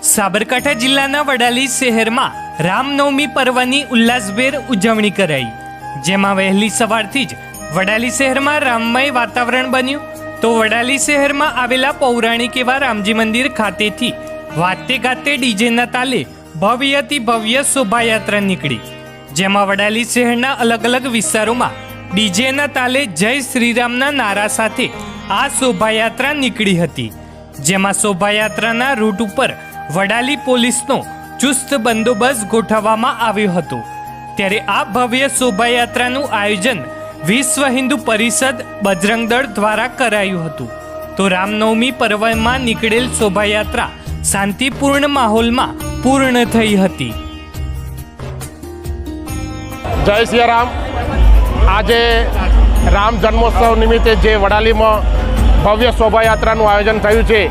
સાબરકાંઠા જિલ્લાના વડાલી શહેરમાં રામનવમી પર્વની ઉલ્લાસભેર ઉજવણી કરાઈ, જેમાં વહેલી સવારથી જ વડાલી શહેરમાં રામમય વાતાવરણ બન્યું. તો વડાલી શહેરમાં આવેલા પૌરાણિક એવા રામજી મંદિર ખાતેથી વાતે ગાતે ડીજેના તાલે ભવ્યથી ભવ્ય શોભાયાત્રા નીકળી, જેમાં વડાલી શહેરના અલગ અલગ વિસ્તારોમાં ડીજેના તાલે જય શ્રીરામના નારા સાથે આ શોભાયાત્રા નીકળી હતી. જેમાં શોભાયાત્રાના રૂટ ઉપર વડાલી પોલીસનો ચુસ્ત બંદોબસ્ત ગોઠવવામાં આવ્યો હતો. ત્યારે આ ભવ્ય શોભાયાત્રાનું આયોજન વિશ્વ હિન્દુ પરિષદ બજરંગ દળ દ્વારા કરાયું હતું. તો રામનવમી પર્વમાં નીકળેલ શોભાયાત્રા શાંતિપૂર્ણ માહોલમાં પૂર્ણ થઈ હતી. જય શ્રી રામ. આજે રામ જન્મોત્સવ નિમિત્તે જે વડાલીમાં ભવ્ય શોભાયાત્રાનું આયોજન થયું છે,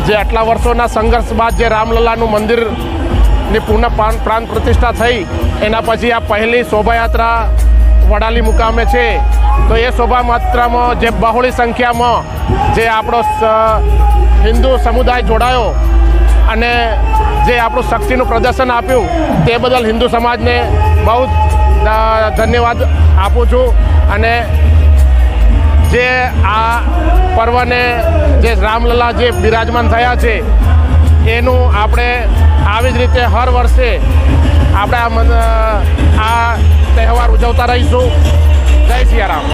જે આટલા વર્ષોના સંઘર્ષ બાદ જે રામલલ્લાનું મંદિરની પુનઃ પ્રાણ પ્રતિષ્ઠા થઈ, એના પછી આ પહેલી શોભાયાત્રા વડાલી મુકામે છે. તો એ શોભાયાત્રામાં જે બહોળી સંખ્યામાં જે આપણો હિન્દુ સમુદાય જોડાયો અને જે આપણું શક્તિનું પ્રદર્શન આપ્યું, તે બદલ હિન્દુ સમાજને બહુ ધન્યવાદ આપું છું. અને જે આ પર્વને જે રામલલ્લા જે બિરાજમાન થયા છે, એનું આપણે આવી જ રીતે હર વર્ષે આપણે આ તહેવાર ઉજવતા રહીશું. જય સિયારામ.